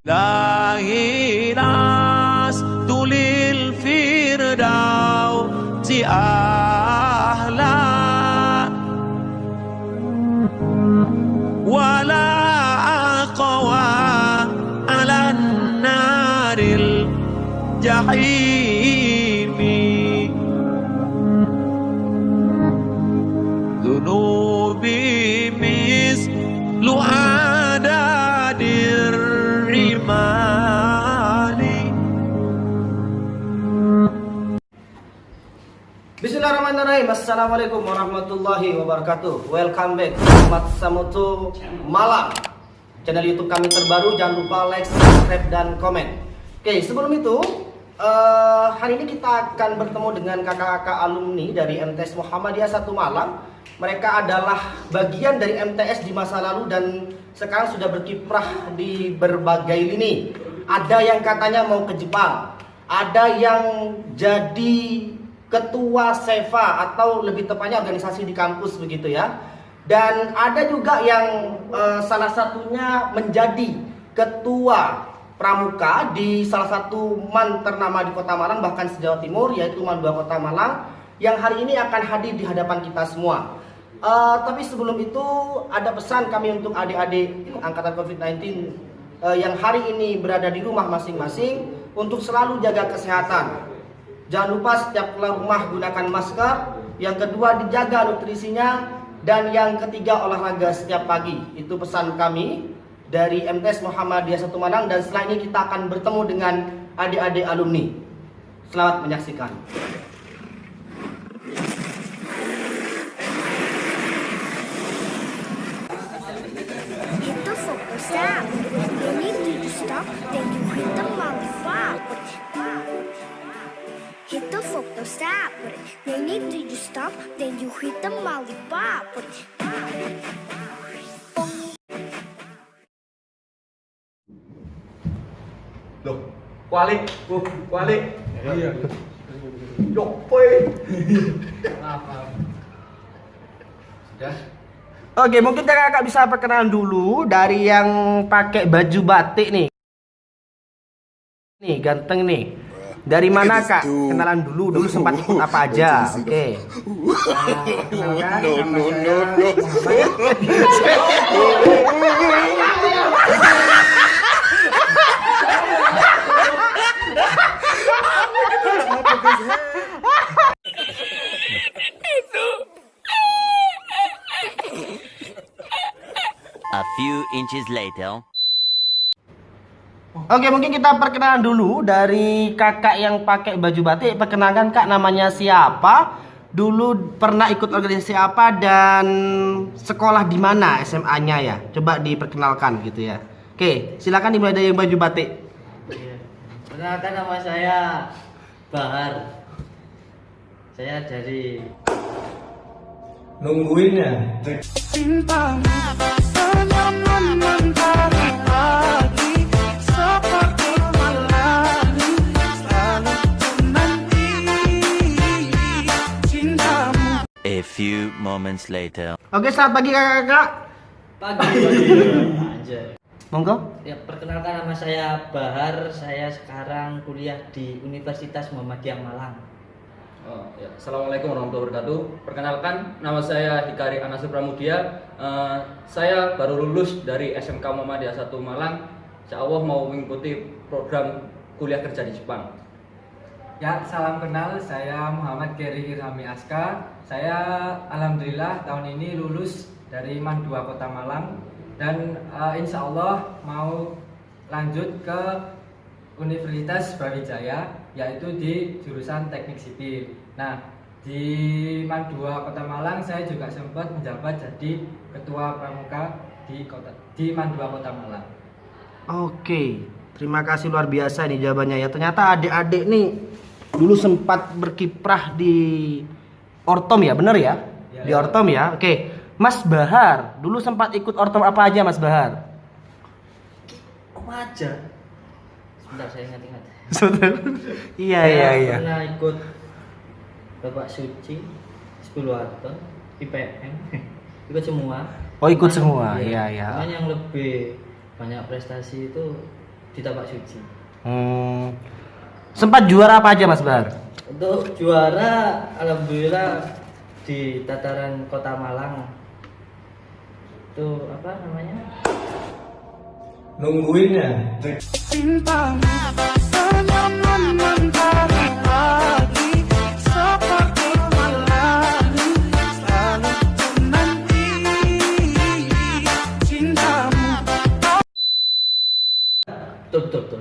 Lahinas tulil firdaus si ahla wala aqwa ala naril jahimi dunubi mislu adadir rimali. Bismillahirrahmanirrahim. Assalamualaikum warahmatullahi wabarakatuh. Welcome back Ahmad Samutu Malang, channel YouTube kami terbaru. Jangan lupa like, subscribe, dan komen. Oke, sebelum itu hari ini kita akan bertemu dengan kakak-kakak alumni dari MTS Muhammadiyah 1 Malang. Mereka adalah bagian dari MTS di masa lalu dan sekarang sudah berkiprah di berbagai lini. Ada yang katanya mau ke Jepang, ada yang jadi ketua SEVA atau lebih tepatnya organisasi di kampus begitu ya. Dan ada juga yang salah satunya menjadi ketua pramuka di salah satu MAN ternama di Kota Malang, bahkan se-Jawa Timur, yaitu MAN 2 Kota Malang, yang hari ini akan hadir di hadapan kita semua. Tapi sebelum itu ada pesan kami untuk adik-adik angkatan COVID-19 yang hari ini berada di rumah masing-masing untuk selalu jaga kesehatan. Jangan lupa setiap keluar rumah gunakan masker. Yang kedua, dijaga nutrisinya. Dan yang ketiga, olahraga setiap pagi. Itu pesan kami dari MTS Muhammadiyah 1 Malang. Dan setelah ini kita akan bertemu dengan adik-adik alumni. Selamat menyaksikan. Hit the focus down. When you need to stop, then you hit the lollipop. Hit the focus down. When you need to stop, then you hit the lollipop. Loh, kualik, kualik. Iya. Yopoy. Sudah. Oke, mungkin kakak bisa perkenalan dulu dari yang pakai baju batik nih. Nih, ganteng nih. Dari mana kak? Kenalan dulu sempat ikut apa aja? Oke. A few inches later. Oke, mungkin kita perkenalan dulu dari kakak yang pakai baju batik. Perkenalkan kak, namanya siapa? Dulu pernah ikut organisasi apa dan sekolah di mana SMA-nya ya? Coba diperkenalkan gitu ya. Oke, silakan dimulai dari yang baju batik. Perkenalkan, nama saya Bahar. Saya dari Nungguin ya. A few moments later. Oke, selamat pagi kakak-kakak. pagi. Anjay. Monggo. Ya, perkenalkan, nama saya Bahar. Saya sekarang kuliah di Universitas Muhammadiyah Malang. Oh, ya. Assalamualaikum warahmatullahi wabarakatuh. Perkenalkan, nama saya Hikari Anasir Pramudia. Saya baru lulus dari SMK Muhammadiyah 1 Malang. Insya Allah mau mengikuti program kuliah kerja di Jepang. Ya, salam kenal, saya Muhammad Geri Irhami Aska. Saya alhamdulillah tahun ini lulus dari MAN 2 Kota Malang dan insya Allah mau lanjut ke Universitas Brawijaya, yaitu di jurusan Teknik Sipil. Nah, di MAN 2 Kota Malang saya juga sempat menjabat jadi ketua pramuka di MAN 2 Kota Malang. Oke, terima kasih luar biasa nih jawabannya ya. Ternyata adik-adik nih dulu sempat berkiprah di Ortom ya, bener ya? Ya, di Ortom ya. Oke, Mas Bahar dulu sempat ikut Ortom apa aja Mas Bahar? Apa aja? Sebentar, saya ingat-ingat. Iya. Saya pernah ikut Bapak Suci, 10 Waton, IPM, ikut semua. Oh, ikut Cuman, semua, iya. iya. Cuman yang lebih banyak prestasi itu di tapak suci. Sempat juara apa aja Mas Bahar? Untuk juara alhamdulillah di tataran Kota Malang. Itu apa namanya? Nungguin ya. Betul.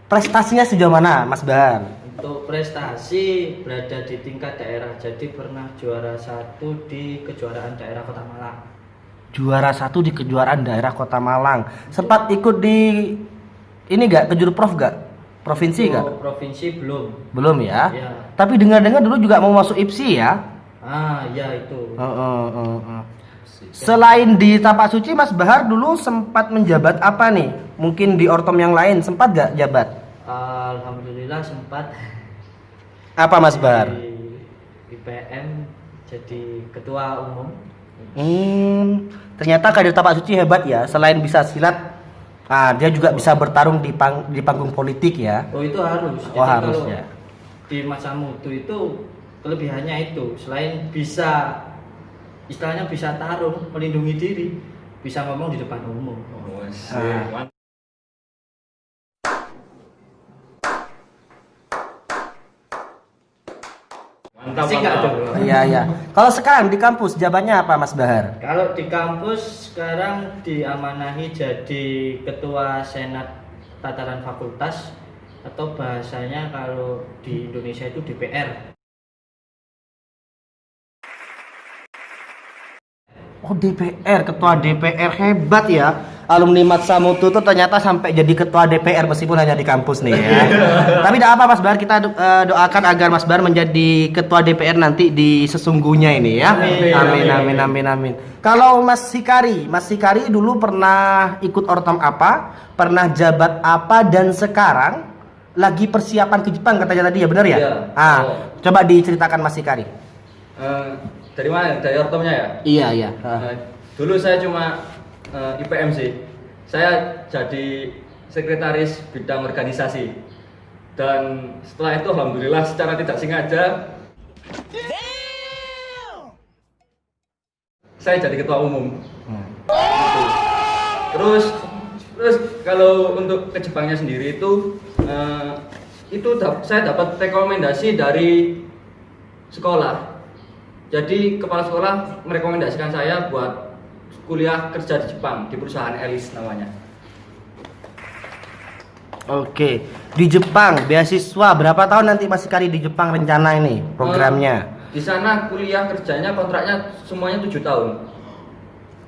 Prestasinya sejauh mana Mas Bahar? Untuk prestasi berada di tingkat daerah. Jadi pernah juara 1 di kejuaraan daerah Kota Malang. Juara 1 di kejuaraan daerah Kota Malang. Sempat ikut di ini gak? Kejurprov gak? Provinsi gak? Untuk provinsi belum. Belum ya? Ya. Tapi dengar-dengar dulu juga mau masuk IPSI ya? Ya itu. Selain di Tapak Suci, Mas Bahar dulu sempat menjabat apa nih? Mungkin di ortom yang lain sempat gak jabat? Alhamdulillah sempat. Apa Mas Bahar? Di IPM jadi ketua umum. Ternyata kader Tapak Suci hebat ya. Selain bisa silat, dia juga bisa bertarung di panggung politik ya. Oh itu harus. Jadi Harus kalau ya. di masa mutu itu kelebihannya itu selain bisa istilahnya bisa tarung, melindungi diri, bisa ngomong di depan umum. Mantap. Iya. Kalau sekarang di kampus jabatannya apa Mas Bahar? Kalau di kampus sekarang diamanahi jadi ketua senat tataran fakultas atau bahasanya kalau di Indonesia itu DPR. Oh DPR, ketua DPR hebat ya. Alumni Matsa Mutu tuh ternyata sampai jadi ketua DPR meskipun hanya di kampus nih ya. Tapi tidak apa Mas Bahar, kita doakan agar Mas Bahar menjadi ketua DPR nanti di sesungguhnya ini ya. Amin. Kalau Mas Hikari dulu pernah ikut ortom apa? Pernah jabat apa dan sekarang lagi persiapan ke Jepang katanya tadi ya, benar ya? Iya. Coba diceritakan Mas Hikari. Dari mana? Dari ortomnya ya? Iya. Dulu saya cuma IPM sih. Saya jadi sekretaris bidang organisasi. Dan setelah itu alhamdulillah secara tidak sengaja saya jadi ketua umum. Terus kalau untuk ke Jepangnya sendiri itu saya dapat rekomendasi dari sekolah. Jadi kepala sekolah merekomendasikan saya buat kuliah kerja di Jepang di perusahaan Elis namanya. Oke, di Jepang beasiswa berapa tahun nanti Mas Hikari di Jepang rencana ini programnya? Di sana kuliah kerjanya kontraknya semuanya 7 tahun.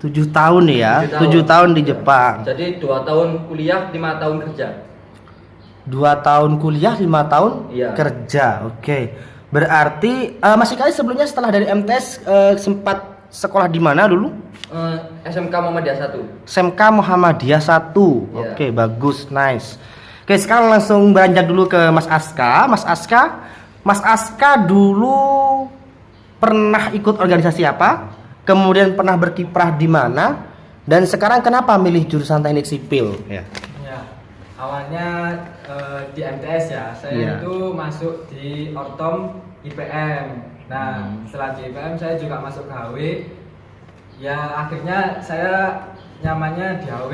7 tahun ya, 7 tahun di Jepang. Jadi 2 tahun kuliah, 5 tahun kerja. 2 tahun kuliah, 5 tahun Iya. kerja. Oke. Berarti Mas Hikari sebelumnya setelah dari MTS sempat sekolah di mana dulu? SMK Muhammadiyah 1. SMK Muhammadiyah 1. Iya. Oke, bagus, nice. Oke, sekarang langsung beranjak dulu ke Mas Aska. Mas Aska dulu pernah ikut organisasi apa? Kemudian pernah berkiprah di mana? Dan sekarang kenapa milih jurusan teknik sipil? Ya. Awalnya di MTS ya, saya itu masuk di ortom IPM. Nah, setelah di IPM saya juga masuk ke HW. Ya akhirnya saya nyamannya di HW.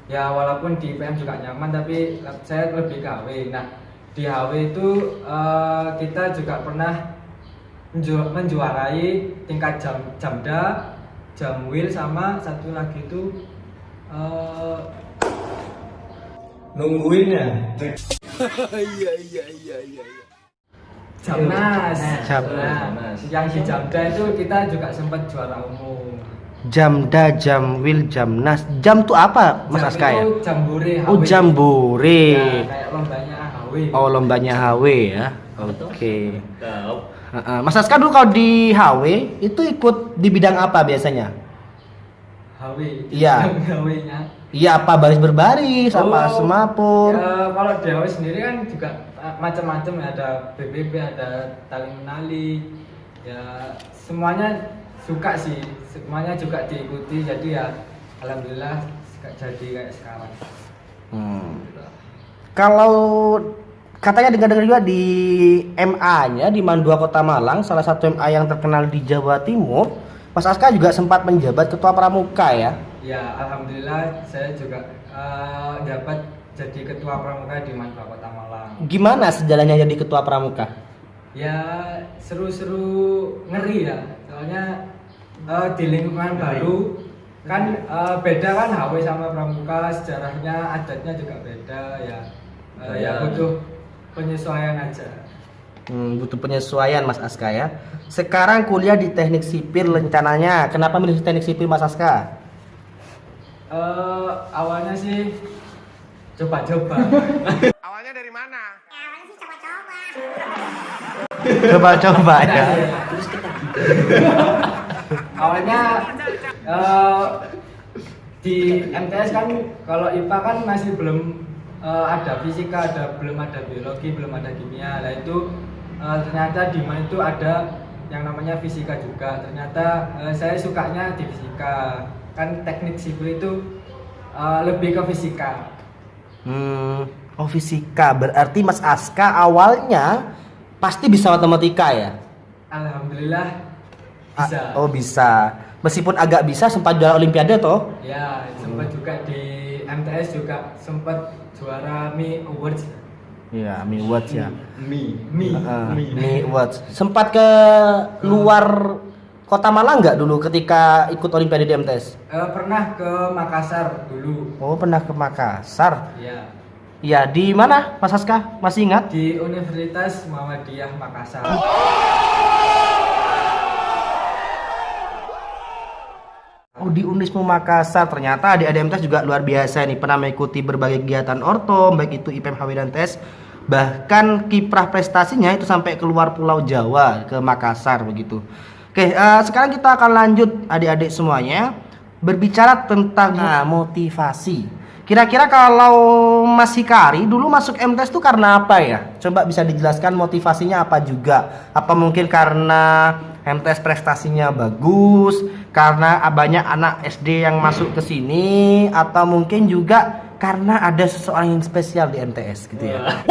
Ya walaupun di IPM juga nyaman, tapi saya lebih ke HW. Nah, di HW itu kita juga pernah menjuarai tingkat Jamda, Jamwil, sama satu lagi itu Nungguin ya. Jamnas. Jamnas. Yang di Jamda itu kita juga sempat juara umum. Jamda, Jamwil, Jamnas. Jam tuh apa Mas Aska ya? Itu jambore HW. Oh, jambore. Ya, kayak lombanya HW. Oh, lombanya HW ya. Oke. Mas Aska dulu kalau di HW itu ikut di bidang apa biasanya? HW. Iya. HW-nya. Iya, apa baris berbaris, apa semapur? Ya, kalau di HW sendiri kan juga macam-macam, ada BBB, ada tali menali. Ya, semuanya suka sih. Semuanya juga diikuti, jadi ya alhamdulillah jadi kayak sekarang. Kalau katanya dengar-dengar juga di MA-nya di Mandua Kota Malang, salah satu MA yang terkenal di Jawa Timur, Mas Aska juga sempat menjabat ketua pramuka ya? Ya, alhamdulillah saya juga dapat jadi ketua pramuka di Mandua Kota Malang. Gimana sejalannya jadi ketua pramuka? Ya, seru-seru ngeri ya. Soalnya di lingkungan baru kan beda kan HW sama pramuka, sejarahnya, adatnya juga beda ya. Ya butuh penyesuaian aja. Butuh penyesuaian Mas Aska ya. Sekarang kuliah di teknik sipil rencananya. Kenapa milih teknik sipil Mas Aska? Awalnya sih coba-coba. Awalnya dari mana? Coba-coba ya. Awalnya di MTS kan kalau IPA kan masih belum ada fisika, belum ada biologi, belum ada kimia. Nah itu ternyata di MAN itu ada yang namanya fisika juga. Ternyata saya sukanya di fisika. Kan teknik sipil itu lebih ke fisika. Oh fisika. Berarti Mas Aska awalnya pasti bisa matematika ya? Alhamdulillah bisa. Oh bisa. Meskipun agak bisa sempat juara olimpiade toh? Ya, sempat juga di MTS juga sempat juara Mi Awards. Iya, Mi Awards ya. Mi Awards. Sempat ke luar Kota Malang nggak dulu ketika ikut olimpiade di MTS? Pernah ke Makassar dulu. Oh, pernah ke Makassar. Iya. Ya, di mana Mas Aska? Masih ingat? Di Universitas Muhammadiyah Makassar. Oh di Unismu Makassar, ternyata adik-adik MTS juga luar biasa nih, pernah mengikuti berbagai kegiatan orto, baik itu IPM, HW dan TES. Bahkan kiprah prestasinya itu sampai keluar Pulau Jawa ke Makassar begitu. Oke, sekarang kita akan lanjut adik-adik semuanya berbicara tentang motivasi. Kira-kira kalau Mas Hikari dulu masuk MTS itu karena apa ya? Coba bisa dijelaskan motivasinya apa juga? Apa mungkin karena MTS prestasinya bagus, karena banyak anak SD yang masuk ke sini, atau mungkin juga karena ada seseorang yang spesial di MTS gitu ya?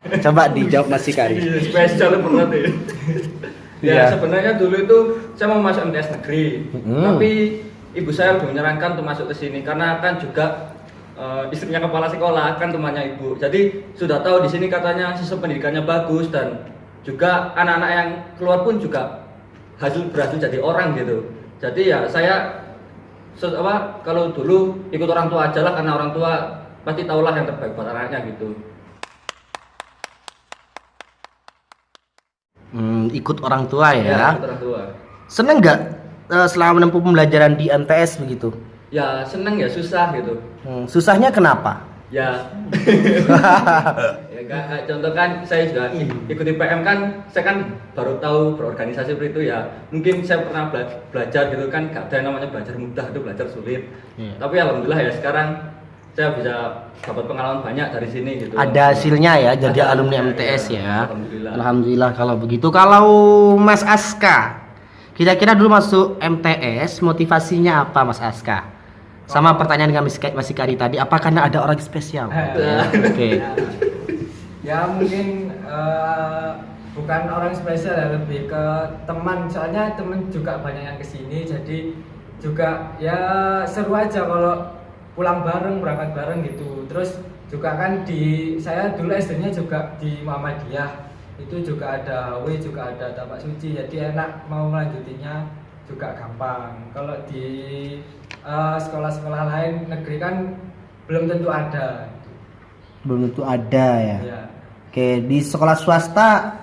Coba dijawab Mas Hikari. Spesial banget ya. Ya sebenarnya dulu itu saya mau masuk MTS negeri, tapi ibu saya lebih menyarankan untuk masuk ke sini karena kan juga istrinya kepala sekolah kan temannya ibu. Jadi sudah tahu di sini katanya sistem pendidikannya bagus dan juga anak-anak yang keluar pun juga berhasil jadi orang gitu. Jadi ya saya kalau dulu ikut orang tua aja lah karena orang tua pasti tahulah yang terbaik buat anaknya gitu. Ikut orang tua ya? Ya, ikut orang tua. Seneng nggak selama menempuh pembelajaran di MTS begitu? Ya seneng ya susah gitu. Susahnya kenapa? Ya, ya kayak contoh kan saya juga ikut IPM kan, saya kan baru tahu berorganisasi seperti itu ya. Mungkin saya pernah belajar gitu kan, gak ada yang namanya belajar mudah, itu belajar sulit. Tapi alhamdulillah ya sekarang saya bisa dapat pengalaman banyak dari sini gitu. Ada hasilnya ya, jadi ada alumni hasilnya, MTS ya. Alhamdulillah. Alhamdulillah kalau begitu. Kalau Mas Aska, kira-kira dulu masuk MTS motivasinya apa Mas Aska? Sama pertanyaan dengan Mas Hikari tadi, apa karena ada orang spesial? Oke. Ya mungkin bukan orang spesial ya, lebih ke teman. Soalnya teman juga banyak yang kesini, jadi juga ya seru aja kalau pulang bareng, berangkat bareng gitu. Terus juga kan saya dulu SD-nya juga di Muhammadiyah. Itu juga ada HW, juga ada tapak suci, jadi enak mau melanjutinya juga gampang. Kalau di sekolah-sekolah lain negeri kan belum tentu ada. Belum tentu ada ya. Ya. Oke, di sekolah swasta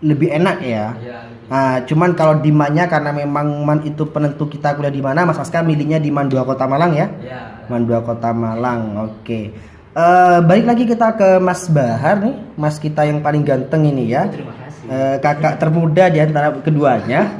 lebih enak ya. Ya, Nah, cuman kalau di MAN-nya karena memang MAN itu penentu kita kuliah di mana, Mas Aska milihnya di MAN 2 Kota Malang ya? Ya. MAN 2 Kota Malang. Oke. Balik lagi kita ke Mas Bahar nih, Mas kita yang paling ganteng ini ya. Terima kasih. Kakak termuda di antara keduanya.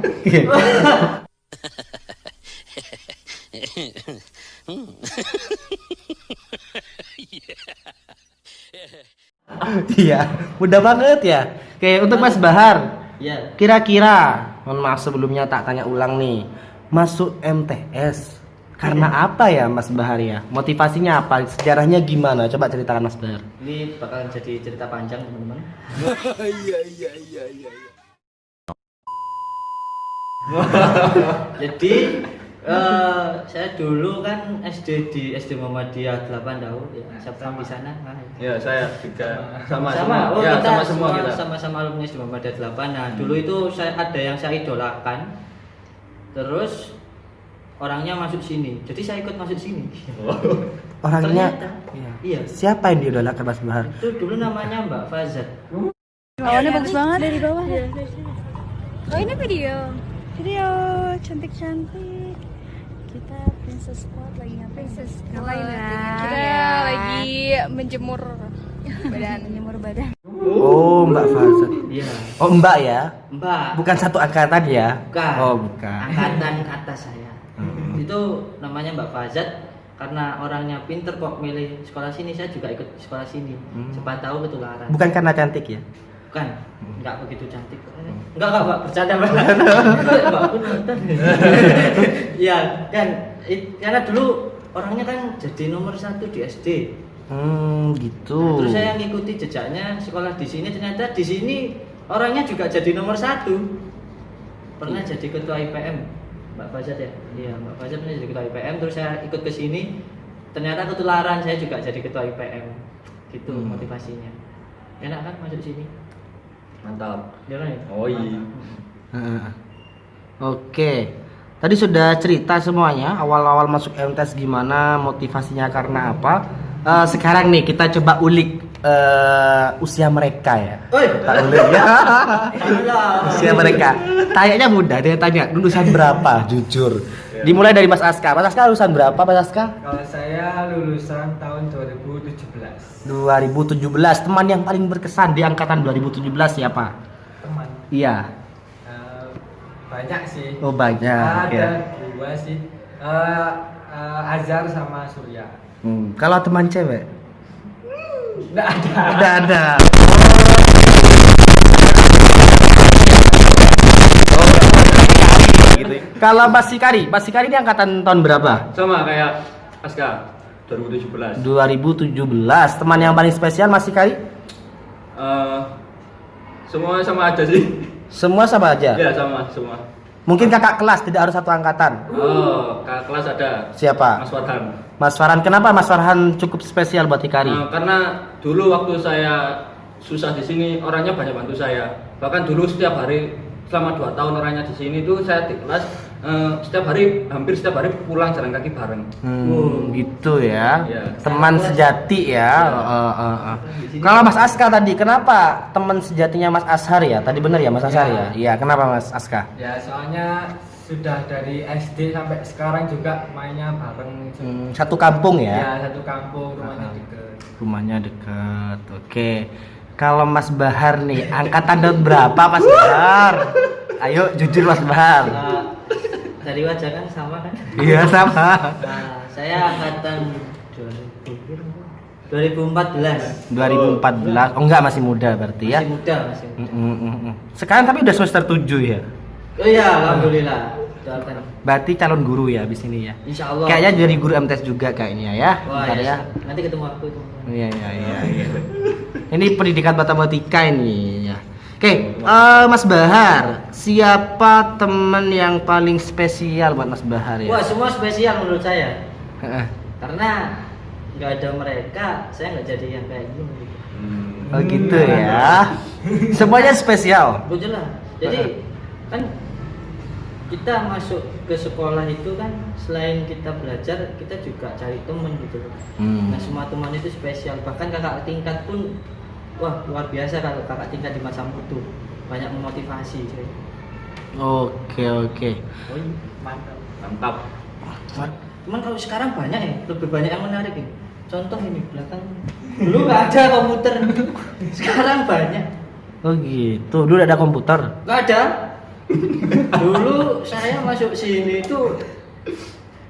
Iya, mudah banget ya. Oke, untuk Mas Bahar, Ya. kira-kira, mohon maaf sebelumnya tak tanya ulang nih, masuk MTS Karena apa ya Mas Bahar ya? Motivasinya apa? Sejarahnya gimana? Coba ceritakan Mas Bahar. Ini bakalan jadi cerita panjang teman-teman. Jadi saya dulu kan SD di SD Muhammadiyah 8 tahun ya. Siapa di sana? Ya, saya juga sama. Oh, Ya, kita sama kita. sama-sama alumni SD Muhammadiyah 8. Nah, dulu itu ada yang saya idolakan. Terus orangnya masuk sini. Jadi saya ikut masuk sini. Orangnya Ternyata, iya. iya. Siapa yang diidolakan Mas Bahar? Itu dulu namanya Mbak Fazat. Lawannya bagus banget dari bawah. Oh ini video. Video cantik-cantik. Kita Princess Squad lagi ngapain? Princess Squad. Kita lagi menjemur badan. Menjemur badan. Oh, Mbak Fazat. Iya. Oh, Mbak ya? Mbak. Bukan satu angkatan ya? Bukan. Oh, bukan. Angkatan atas saya. Itu namanya Mbak Fazat. Karena orangnya pinter kok milih sekolah sini, saya juga ikut sekolah sini. Siapa tahu ketularan. Bukan karena cantik ya? Bukan, enggak begitu cantik. Enggak, Mbak, bercanda, Mbak. Mbak pun nonton. Iya, kan karena dulu orangnya kan jadi nomor 1 di SD. Gitu. Nah, terus saya ngikuti jejaknya sekolah di sini, ternyata di sini orangnya juga jadi nomor 1. Pernah jadi ketua IPM. Mbak Fazat ya? Iya, Mbak Fazat pernah jadi ketua IPM, terus saya ikut ke sini. Ternyata ketularan, saya juga jadi ketua IPM. Gitu motivasinya. Enak kan masuk sini? Mantap. Ya kan? Oh iya. Oke. Tadi sudah cerita semuanya, awal-awal masuk MTS gimana, motivasinya karena apa. Sekarang nih kita coba ulik usia mereka ya. Tak ulik ya. Usia mereka. Tanyanya mudah, dia tanya lulusan berapa, jujur. Dimulai dari Mas Aska. Mas Aska lulusan berapa, Mas Aska? Kalau saya lulusan tahun 2017. 2017. Teman yang paling berkesan di angkatan 2017 siapa? Teman. Iya. Banyak sih. Oh, banyak. Ada Ya. 2 sih. Azhar sama Surya. Kalau teman cewek? Nggak ada. Udah ada. Gitu. Kalau Mas Sikari ini angkatan tahun berapa? Sama kayak Aska 2017. 2017. Teman yang paling spesial Mas Sikari? Semua sama aja sih. Semua sama aja. Ya, sama semua. Mungkin kakak kelas, tidak harus satu angkatan. Oh, kakak kelas ada. Siapa? Mas Farhan. Mas Farhan. Kenapa Mas Farhan cukup spesial buat Hikari? Karena dulu waktu saya susah di sini orangnya banyak bantu saya. Bahkan dulu setiap hari selama 2 tahun orangnya di sini tuh saya di kelas hampir setiap hari pulang jalan kaki bareng. Gitu ya. Iya. Teman sejati ya. Kalau Mas Aska tadi, kenapa teman sejatinya Mas Ashar ya? Tadi benar ya Mas Ashar ya? Iya, kenapa Mas Aska? Ya, soalnya sudah dari SD sampai sekarang juga mainnya bareng. Satu kampung ya? Ya, satu kampung, rumahnya deket. Rumahnya dekat. Oke. Kalau Mas Bahar nih, angkatan tahun berapa Mas Bahar? Ayo jujur Mas Bahar. Dari wajah kan sama kan? Iya sama. Nah, saya angkatan 2014. 2014. Oh enggak, masih muda berarti ya. Masih muda. Sekarang tapi udah semester 7 ya. Oh iya, alhamdulillah. Doakan. Berarti calon guru ya abis ini ya. Insya Allah. Kayaknya jadi guru MTS juga kayaknya ya. Wah, Bentar ya. ya. Nanti ketemu aku itu. Iya. Ini pendidikan matematika ini ya. Oke, Mas Bahar, siapa teman yang paling spesial buat Mas Bahar ya? Wah, semua spesial menurut saya. Heeh. Karena nggak ada mereka, saya nggak jadi yang kayak gini. Oh gitu ya. Semuanya spesial. Betul lah. Jadi kan kita masuk ke sekolah itu kan selain kita belajar, kita juga cari teman gitu loh. Nah, semua teman itu spesial. Bahkan kakak tingkat pun wah luar biasa kalau kakak tingkat di masa itu. Banyak memotivasi. Oke. Oh iya, Mantap. Cuman kalau sekarang banyak ya, lebih banyak yang menarik ya. Contoh ini belakang. Dulu nggak ada komputer, sekarang banyak. Oh gitu. Dulu ada komputer? Nggak ada. Dulu saya masuk sini itu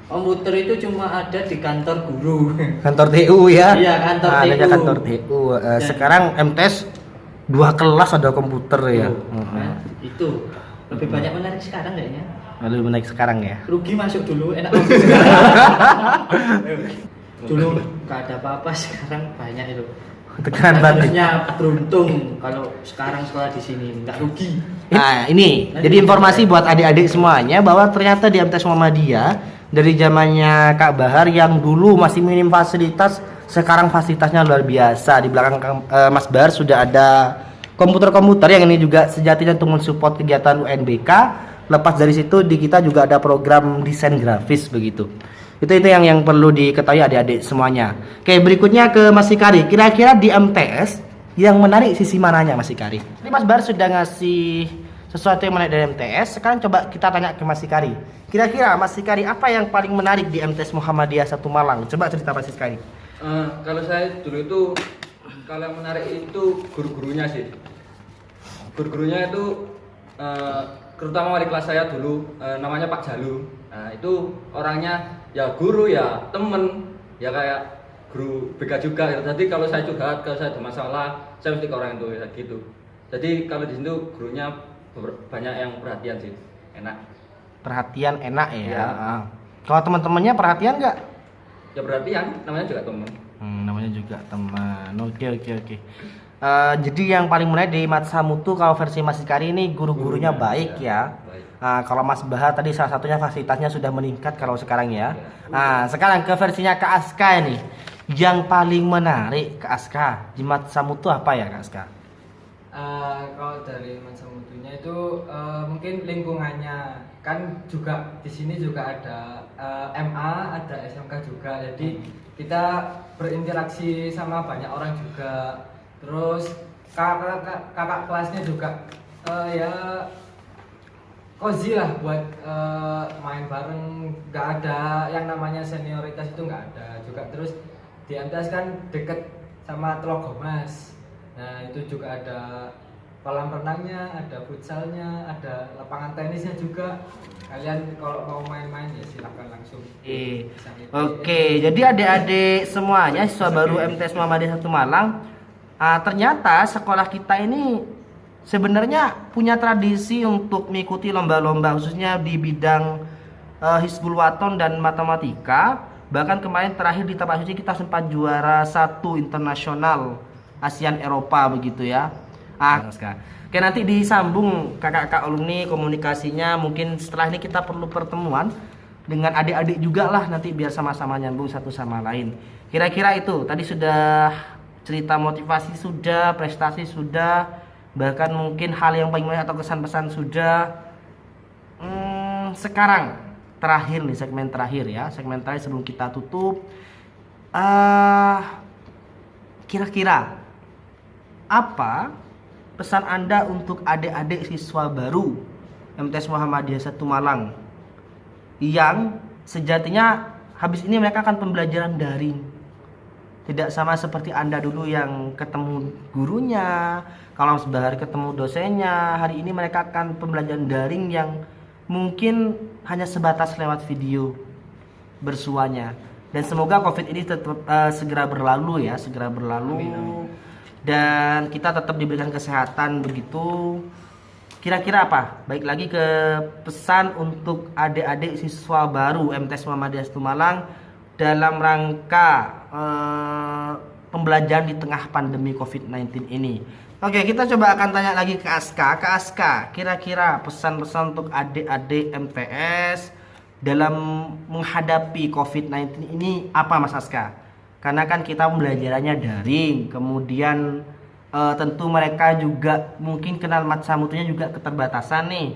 komputer itu cuma ada di kantor guru. Kantor TU ya? Iya, kantor TU. Adanya kantor TU. Sekarang MTS 2 kelas ada komputer ya. Nah, itu lebih banyak menarik sekarang kayaknya. Lalu naik sekarang ya. Rugi masuk dulu, enak masuk sekarang. Dulu nggak ada apa-apa, sekarang banyak itu. Tekanan batin. Harusnya beruntung kalau sekarang sekolah di sini nggak rugi. Nah, ini jadi informasi buat adik-adik semuanya bahwa ternyata di MTs Muhammadiyah dari zamannya Kak Bahar yang dulu masih minim fasilitas, sekarang fasilitasnya luar biasa. Di belakang Mas Bahar sudah ada komputer-komputer yang ini juga sejatinya untuk mensupport kegiatan UNBK. Lepas dari situ di kita juga ada program desain grafis begitu. Itu yang perlu diketahui adik-adik semuanya. Oke, berikutnya ke Mas Hikari. Kira-kira di MTS yang menarik sisi mananya Mas Hikari? Ini Mas Bahar sudah ngasih sesuatu yang menarik dari MTS. Sekarang coba kita tanya ke Mas Hikari. Kira-kira Mas Hikari apa yang paling menarik di MTS Muhammadiyah 1 Malang? Coba cerita Mas Hikari. Kalau saya dulu itu, kalau yang menarik itu guru-gurunya sih. Guru-gurunya itu terutama wali kelas saya dulu, namanya Pak Jalu. Nah itu orangnya ya guru ya temen, ya kayak guru BK juga gitu. Jadi kalau saya curhat, kalau saya ada masalah, saya mesti ke orang itu kayak gitu. Jadi kalau di situ gurunya banyak yang perhatian sih, enak. Perhatian enak ya. Ya. Kalau teman-temannya perhatian nggak? Ya perhatian, namanya juga teman. Namanya juga teman. Oke. Jadi yang paling menarik di Matsa Mutu kalau versi Mas Hikari ini guru-gurunya baik ya. Kalau Mas Bahar tadi salah satunya fasilitasnya sudah meningkat kalau sekarang ya. Sekarang ke versinya Kak Aska ini. Yang paling menarik Kak Aska di Matsa Mutu apa ya Kak Aska? Kalau dari Matsa Mutunya itu mungkin lingkungannya kan juga di sini juga ada MA, ada SMK juga. Jadi kita berinteraksi sama banyak orang juga. Terus kakak kelasnya juga ya cozy lah buat main bareng, nggak ada yang namanya senioritas itu nggak ada juga. Terus di MTS kan deket sama Telogomas, nah itu juga ada kolam renangnya, ada futsalnya, ada lapangan tenisnya juga. Kalian kalau mau main-main ya silakan langsung. Oke, jadi adik-adik semuanya siswa baru MTS Muhammadiyah 1 Malang. Ternyata sekolah kita ini sebenarnya punya tradisi untuk mengikuti lomba-lomba khususnya di bidang Hizbul Waton dan matematika. Bahkan kemarin terakhir di Tapak Suci kita sempat juara 1 internasional ASEAN Eropa begitu ya. Oke, nanti disambung kakak-kakak alumni komunikasinya. Mungkin setelah ini kita perlu pertemuan dengan adik-adik juga lah nanti biar sama-sama nyambung satu sama lain. Kira-kira itu tadi sudah cerita motivasi sudah, prestasi sudah, bahkan mungkin hal yang paling menarik atau kesan-pesan sudah. Sekarang terakhir nih, segmen terakhir ya, segmen terakhir sebelum kita tutup. Kira-kira apa pesan Anda untuk adik-adik siswa baru MTS Muhammadiyah 1 Malang yang sejatinya habis ini mereka akan pembelajaran daring? Tidak sama seperti Anda dulu yang ketemu gurunya, kalau Mas Bahar ketemu dosennya. Hari ini mereka akan pembelajaran daring yang mungkin hanya sebatas lewat video bersuanya. Dan semoga COVID ini tetap segera berlalu ya, segera berlalu. Amin. Dan kita tetap diberikan kesehatan begitu. Kira-kira apa? Baik lagi ke pesan untuk adik-adik siswa baru MTS Muhammadiyah 1 Malang dalam rangka pembelajaran di tengah pandemi COVID-19 ini. Oke, kita coba akan tanya lagi ke Aska. Kak Aska, kira-kira pesan-pesan untuk adik-adik MTS dalam menghadapi COVID-19 ini apa Mas Aska? Karena kan kita pembelajarannya daring, kemudian tentu mereka juga mungkin kenal Matsa Mutunya juga keterbatasan nih.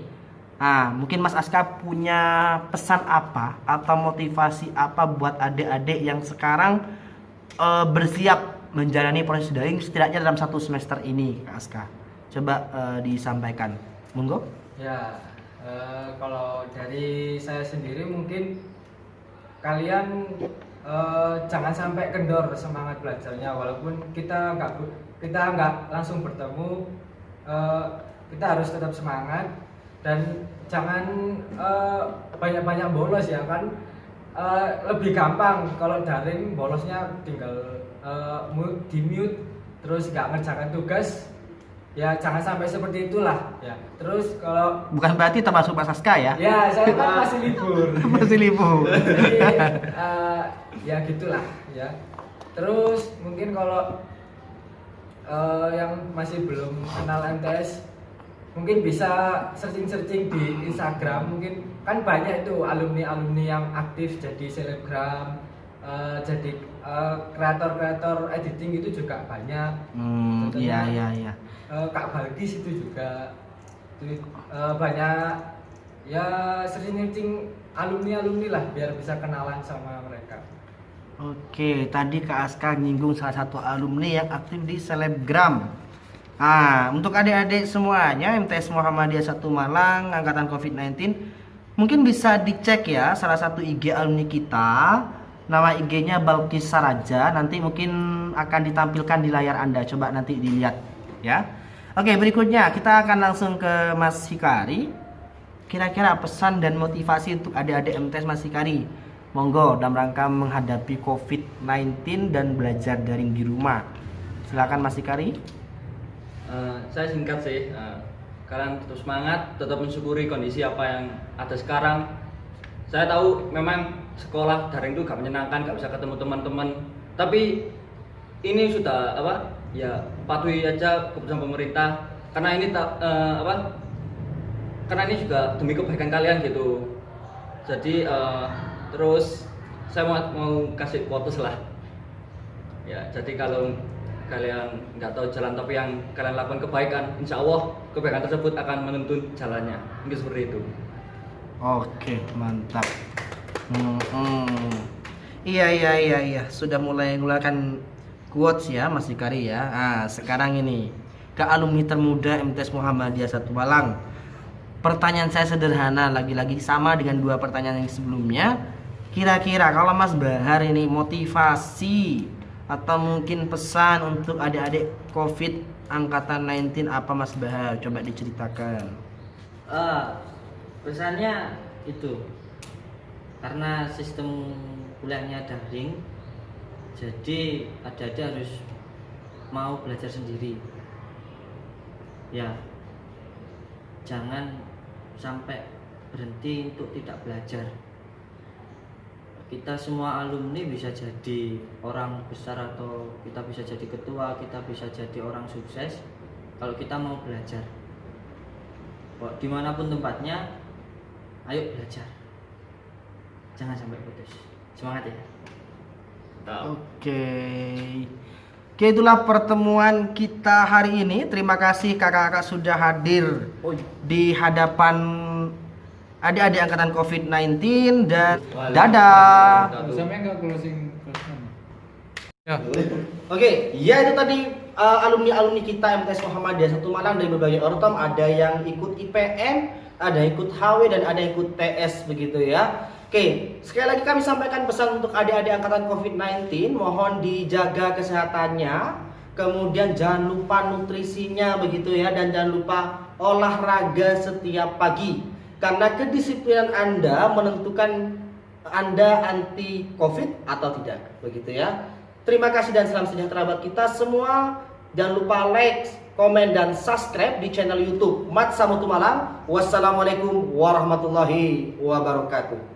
Mungkin Mas Aska punya pesan apa atau motivasi apa buat adik-adik yang sekarang bersiap menjalani proses daring setidaknya dalam 1 semester ini, Kak Aska. Coba disampaikan, monggo. Ya, kalau dari saya sendiri mungkin kalian jangan sampai kendor semangat belajarnya, walaupun kita nggak langsung bertemu, kita harus tetap semangat. Dan jangan banyak-banyak bolos ya kan, lebih gampang kalau daring bolosnya tinggal di mute terus nggak ngerjakan tugas, ya jangan sampai seperti itulah ya. Terus kalau Bukan berarti termasuk Mas Aska ya? ya saya kan masih libur. Masih libur. Jadi ya gitulah ya. Terus mungkin kalau yang masih belum kenal MTS mungkin bisa searching di Instagram. Mungkin kan banyak itu alumni yang aktif jadi selebgram, jadi kreator editing itu juga banyak. Iya iya iya. Kak Balkis itu juga banyak ya, searching alumni lah biar bisa kenalan sama mereka. Oke, tadi Kak Aska nyinggung salah satu alumni yang aktif di selebgram. Nah, untuk adik-adik semuanya MTS Muhammadiyah 1 Malang angkatan COVID-19, mungkin bisa dicek ya salah satu IG alumni kita. Nama IG-nya Balkis Saraja, nanti mungkin akan ditampilkan di layar Anda. Coba nanti dilihat ya. Oke, berikutnya kita akan langsung ke Mas Hikari. Kira-kira pesan dan motivasi untuk adik-adik MTS Mas Hikari, monggo, dalam rangka menghadapi COVID-19 dan belajar daring di rumah. Silakan Mas Hikari. Saya singkat sih, kalian tetap semangat, tetap mensyukuri kondisi apa yang ada sekarang. Saya tahu memang sekolah daring itu gak menyenangkan, gak bisa ketemu teman-teman, tapi ini sudah ya patuhi aja keputusan pemerintah, karena ini karena ini juga demi kebaikan kalian gitu. Jadi terus saya mau kasih quotes lah ya. Jadi kalau kalian nggak tahu jalan tapi yang kalian lakukan kebaikan, insya Allah kebaikan tersebut akan menuntun jalannya. Mungkin seperti itu. Oke, mantap. Iya, sudah mulai mengeluarkan quotes ya Mas Hikari ya. Nah, sekarang ini ke alumni termuda MTS Muhammadiyah 1 Malang. Pertanyaan saya sederhana, lagi-lagi sama dengan dua pertanyaan yang sebelumnya. Kira-kira kalau Mas Bahar ini motivasi atau mungkin pesan untuk adik-adik COVID angkatan 19 apa Mas Bahar? Coba diceritakan. Pesannya itu, karena sistem kuliahnya daring, jadi adik-adik harus mau belajar sendiri ya. Jangan sampai berhenti untuk tidak belajar. Kita semua alumni bisa jadi orang besar, atau kita bisa jadi ketua, kita bisa jadi orang sukses kalau kita mau belajar. Kok dimanapun tempatnya, ayo belajar, jangan sampai putus. Semangat ya. Oke, itulah pertemuan kita hari ini. Terima kasih kakak-kakak sudah hadir di hadapan adik-adik angkatan COVID-19 dan dadah. Sampai enggak closing. Oke, ya itu tadi alumni-alumni kita MTS Muhammadiyah 1 Malang dari berbagai ortom. Ada yang ikut IPM, ada yang ikut HW, dan ada yang ikut TS begitu ya. Oke, sekali lagi kami sampaikan pesan untuk adik-adik angkatan COVID-19, mohon dijaga kesehatannya, kemudian jangan lupa nutrisinya begitu ya, dan jangan lupa olahraga setiap pagi. Karena kedisiplinan Anda menentukan Anda anti COVID atau tidak, begitu ya. Terima kasih dan salam sejahtera buat kita semua. Jangan lupa like, komen, dan subscribe di channel YouTube Mat Samutu Malang. Wassalamualaikum warahmatullahi wabarakatuh.